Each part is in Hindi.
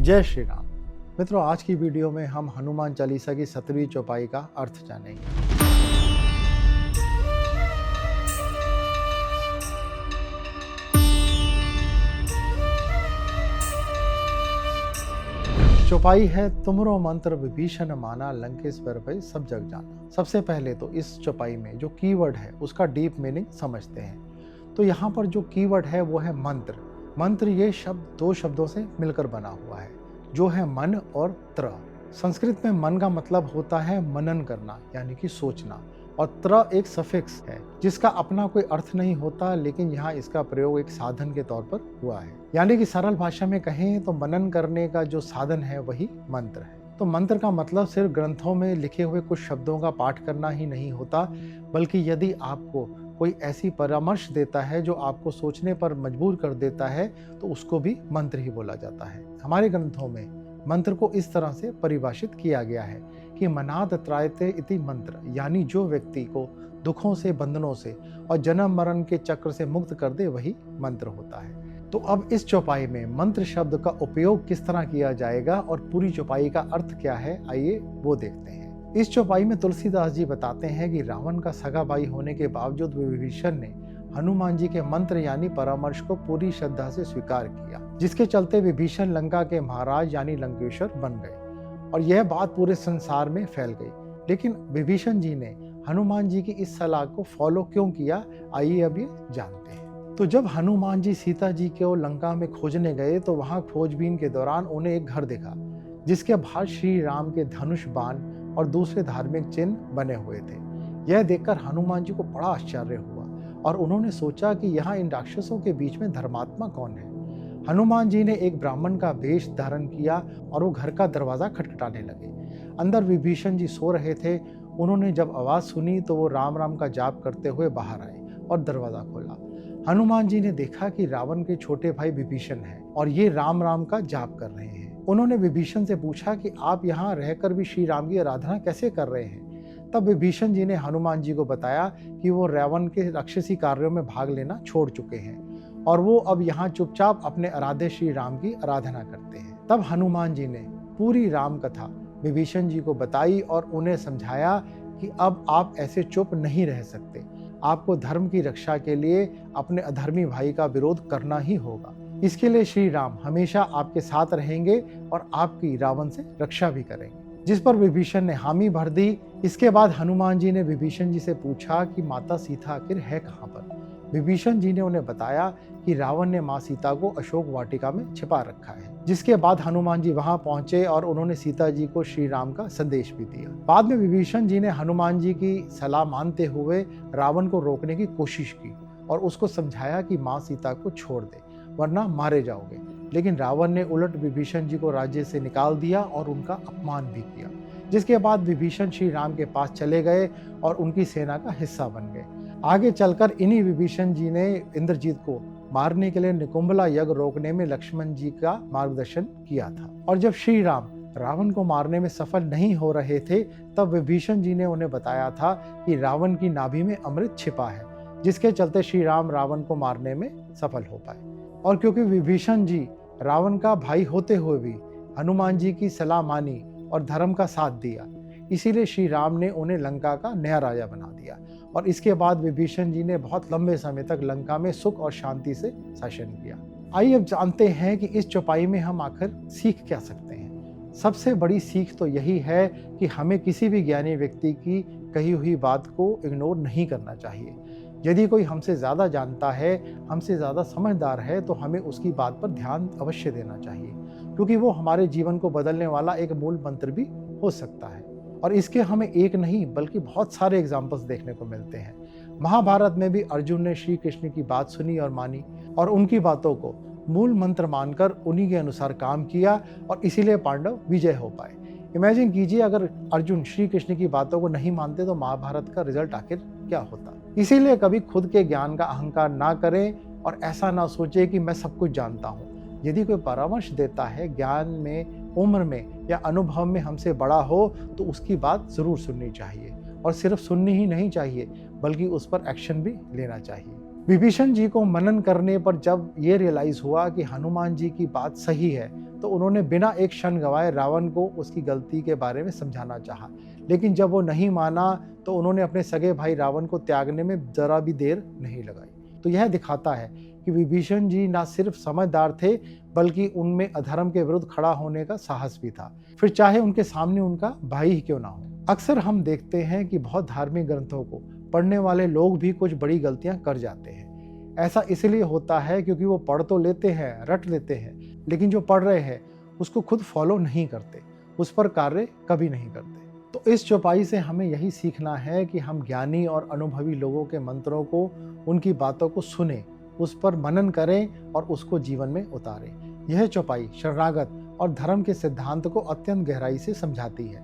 जय श्री राम। मित्रों, आज की वीडियो में हम हनुमान चालीसा की 17वीं चौपाई का अर्थ जानेंगे। चौपाई है, तुमरो मंत्र विभीषण माना, लंकेश्वर भय सब जग जाना। सबसे पहले तो इस चौपाई में जो कीवर्ड है उसका डीप मीनिंग समझते हैं। तो यहाँ पर जो कीवर्ड है वो है मंत्र। मंत्र ये शब्द दो शब्दों से मिलकर बना हुआ है, जो है मन और त्र। संस्कृत में मन का मतलब होता है मनन करना, यानी कि सोचना, और त्र एक सफिक्स है जिसका अपना कोई अर्थ नहीं होता, लेकिन यहाँ इसका प्रयोग एक साधन के तौर पर हुआ है। यानी कि सरल भाषा में कहें तो मनन करने का जो साधन है वही मंत्र है। तो मंत्र का मतलब सिर्फ ग्रंथों में लिखे हुए कुछ शब्दों का पाठ करना ही नहीं होता, बल्कि यदि आपको कोई ऐसी परामर्श देता है जो आपको सोचने पर मजबूर कर देता है तो उसको भी मंत्र ही बोला जाता है। हमारे ग्रंथों में मंत्र को इस तरह से परिभाषित किया गया है कि मनाद त्रायते इति मंत्र, यानी जो व्यक्ति को दुखों से, बंधनों से और जन्म मरण के चक्र से मुक्त कर दे वही मंत्र होता है। तो अब इस चौपाई में मंत्र शब्द का उपयोग किस तरह किया जाएगा और पूरी चौपाई का अर्थ क्या है, आइए वो देखते हैं। इस चौपाई में तुलसीदास जी बताते हैं कि रावण का सगा भाई होने के बावजूद विभीषण ने हनुमान जी के मंत्र यानी परामर्श को पूरी श्रद्धा से स्वीकार किया, जिसके चलते विभीषण लंका के महाराज यानी लंकेश्वर बन गए और यह बात पूरे संसार में फैल गई। लेकिन विभीषण जी ने हनुमान जी की इस सलाह को फॉलो क्यों किया, आइए अब ये जानते हैं। तो जब हनुमान जी सीता जी को लंका में खोजने गए तो वहां खोजबीन के दौरान उन्हें एक घर दिखा जिसके बाहर श्री राम के धनुष, बाण और दूसरे धार्मिक चिन्ह बने हुए थे। यह देखकर हनुमान जी को बड़ा आश्चर्य हुआ और उन्होंने सोचा कि यहाँ इन राक्षसों के बीच में धर्मात्मा कौन है। हनुमान जी ने एक ब्राह्मण का वेश धारण किया और वो घर का दरवाजा खटखटाने लगे। अंदर विभीषण जी सो रहे थे। उन्होंने जब आवाज सुनी तो वो राम राम का जाप करते हुए बाहर आए और दरवाजा खोला। हनुमान जी ने देखा कि रावण के छोटे भाई विभीषण हैं और ये राम राम का जाप कर रहे हैं। उन्होंने विभीषण से पूछा कि आप यहाँ रहकर भी श्री राम की आराधना कैसे कर रहे हैं। तब विभीषण जी ने हनुमान जी को बताया कि वो रावण के राक्षसी कार्यों में भाग लेना छोड़ चुके हैं और वो अब यहाँ चुपचाप अपने आराध्य श्री राम की आराधना करते हैं। तब हनुमान जी ने पूरी राम कथा विभीषण जी को बताई और उन्हें समझाया कि अब आप ऐसे चुप नहीं रह सकते, आपको धर्म की रक्षा के लिए अपने अधर्मी भाई का विरोध करना ही होगा। इसके लिए श्री राम हमेशा आपके साथ रहेंगे और आपकी रावण से रक्षा भी करेंगे। जिस पर विभीषण ने हामी भर दी। इसके बाद हनुमान जी ने विभीषण जी से पूछा कि माता सीता आखिर है कहाँ पर। विभीषण जी ने उन्हें बताया कि रावण ने माँ सीता को अशोक वाटिका में छिपा रखा है। जिसके बाद हनुमान जी वहां पहुंचे और उन्होंने सीता जी को श्री राम का संदेश भी दिया। बाद में विभीषण जी ने हनुमान जी की सलाह मानते हुए रावण को रोकने की कोशिश की और उसको समझाया कि माँ सीता को छोड़ दे वरना मारे जाओगे। लेकिन रावण ने उलट विभीषण जी को राज्य से निकाल दिया और उनका अपमान भी किया। जिसके बाद विभीषण श्री राम के पास चले गए और उनकी सेना का हिस्सा बन गए। आगे चलकर इन्हीं विभीषण जी ने इंद्रजीत को मारने के लिए निकुंभला यज्ञ रोकने में लक्ष्मण जी का मार्गदर्शन किया था। और जब श्री राम रावण को मारने में सफल नहीं हो रहे थे तब विभीषण जी ने उन्हें बताया था कि रावण की नाभि में अमृत छिपा है, जिसके चलते श्री राम रावण को मारने में सफल हो पाए। और क्योंकि विभीषण जी रावण का भाई होते हुए भी हनुमान जी की सलाह मानी और धर्म का साथ दिया, इसीलिए श्री राम ने उन्हें लंका का नया राजा बना दिया। और इसके बाद विभीषण जी ने बहुत लंबे समय तक लंका में सुख और शांति से शासन किया। आइए अब जानते हैं कि इस चौपाई में हम आखिर सीख क्या सकते हैं। सबसे बड़ी सीख तो यही है कि हमें किसी भी ज्ञानी व्यक्ति की कही हुई बात को इग्नोर नहीं करना चाहिए। यदि कोई हमसे ज़्यादा जानता है, हमसे ज़्यादा समझदार है, तो हमें उसकी बात पर ध्यान अवश्य देना चाहिए, क्योंकि वो हमारे जीवन को बदलने वाला एक मूल मंत्र भी हो सकता है। और इसके हमें एक नहीं बल्कि बहुत सारे एग्जाम्पल्स देखने को मिलते हैं। महाभारत में भी अर्जुन ने श्री कृष्ण की बात सुनी और मानी और उनकी बातों को मूल मंत्र मानकर उन्हीं के अनुसार काम किया और इसीलिए पांडव विजय हो पाए। इमेजिन कीजिए अगर अर्जुन श्री कृष्ण की बातों को नहीं मानते तो महाभारत का रिजल्ट आखिर क्या होता। इसीलिए कभी खुद के ज्ञान का अहंकार ना करें और ऐसा ना सोचे कि मैं सब कुछ जानता हूँ। यदि कोई परामर्श देता है ज्ञान में, उम्र में या अनुभव में हमसे बड़ा हो तो उसकी बात जरूर सुननी चाहिए और सिर्फ सुननी ही नहीं चाहिए बल्कि उस पर एक्शन भी लेना चाहिए। विभीषण जी को मनन करने पर जब ये रियलाइज हुआ कि हनुमान जी की बात सही है तो उन्होंने बिना एक क्षण गंवाए रावण को उसकी गलती के बारे में समझाना चाहा, लेकिन जब वो नहीं माना तो उन्होंने अपने सगे भाई रावण को त्यागने में जरा भी देर नहीं लगाई। तो यह दिखाता है कि विभीषण जी ना सिर्फ समझदार थे, बल्कि उनमें अधर्म के विरुद्ध खड़ा होने का साहस भी था, फिर चाहे उनके सामने उनका भाई ही क्यों ना हो। अक्सर हम देखते हैं कि बहुत धार्मिक ग्रंथों को पढ़ने वाले लोग भी कुछ बड़ी गलतियां कर जाते हैं। ऐसा इसलिए होता है क्योंकि वो पढ़ तो लेते हैं, रट लेते हैं, लेकिन जो पढ़ रहे हैं उसको खुद फॉलो नहीं करते, उस पर कार्य कभी नहीं करते। तो इस चौपाई से हमें यही सीखना है कि हम ज्ञानी और अनुभवी लोगों के मंत्रों को, उनकी बातों को सुने, उस पर मनन करें और उसको जीवन में उतारें। यह चौपाई शरणागत और धर्म के सिद्धांत को अत्यंत गहराई से समझाती है।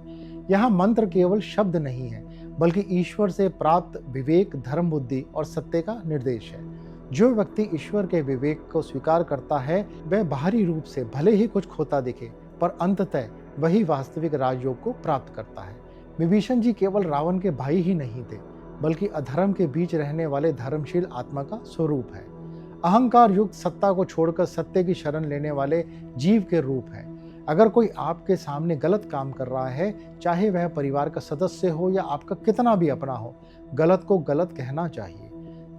यहाँ मंत्र केवल शब्द नहीं है, बल्कि ईश्वर से प्राप्त विवेक, धर्म, बुद्धि और सत्य का निर्देश है। जो व्यक्ति ईश्वर के विवेक को स्वीकार करता है, वह बाहरी रूप से भले ही कुछ खोता दिखे, पर अंततः वही वास्तविक राजयोग को प्राप्त करता है। विभीषण जी केवल रावण के भाई ही नहीं थे, बल्कि अधर्म के बीच रहने वाले धर्मशील आत्मा का स्वरूप है। अहंकार युक्त सत्ता को छोड़कर सत्य की शरण लेने वाले जीव के रूप है। अगर कोई आपके सामने गलत काम कर रहा है, चाहे वह परिवार का सदस्य हो या आपका कितना भी अपना हो, गलत को गलत कहना चाहिए,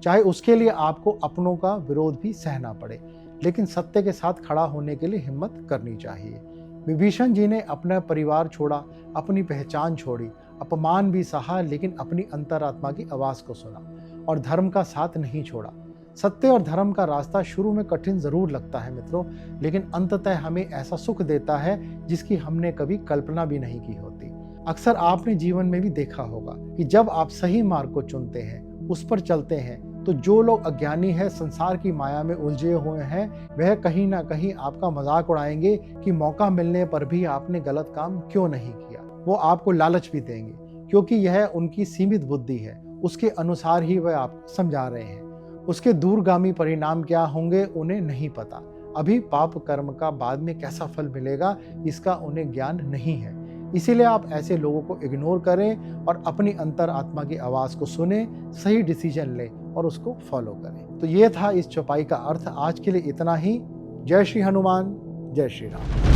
चाहे उसके लिए आपको अपनों का विरोध भी सहना पड़े, लेकिन सत्य के साथ खड़ा होने के लिए हिम्मत करनी चाहिए। विभीषण जी ने अपना परिवार छोड़ा, अपनी पहचान छोड़ी, अपमान भी सहा, लेकिन अपनी अंतरात्मा की आवाज को सुना और धर्म का साथ नहीं छोड़ा। सत्य और धर्म का रास्ता शुरू में कठिन जरूर लगता है मित्रों, लेकिन अंततः हमें ऐसा सुख देता है जिसकी हमने कभी कल्पना भी नहीं की होती। अक्सर आपने जीवन में भी देखा होगा कि जब आप सही मार्ग को चुनते हैं, उस पर चलते हैं, तो जो लोग अज्ञानी है, संसार की माया में उलझे हुए हैं, वह कहीं ना कहीं आपका मजाक उड़ाएंगे कि मौका मिलने पर भी आपने गलत काम क्यों नहीं किया। वो आपको लालच भी देंगे, क्योंकि यह उनकी सीमित बुद्धि है, उसके अनुसार ही वह आपको समझा रहे हैं। उसके दूरगामी परिणाम क्या होंगे उन्हें नहीं पता। अभी पाप कर्म का बाद में कैसा फल मिलेगा, इसका उन्हें ज्ञान नहीं है। इसीलिए आप ऐसे लोगों को इग्नोर करें और अपनी अंतर आत्मा की आवाज़ को सुने, सही डिसीजन लें और उसको फॉलो करें। तो ये था इस चौपाई का अर्थ। आज के लिए इतना ही। जय श्री हनुमान, जय श्री राम।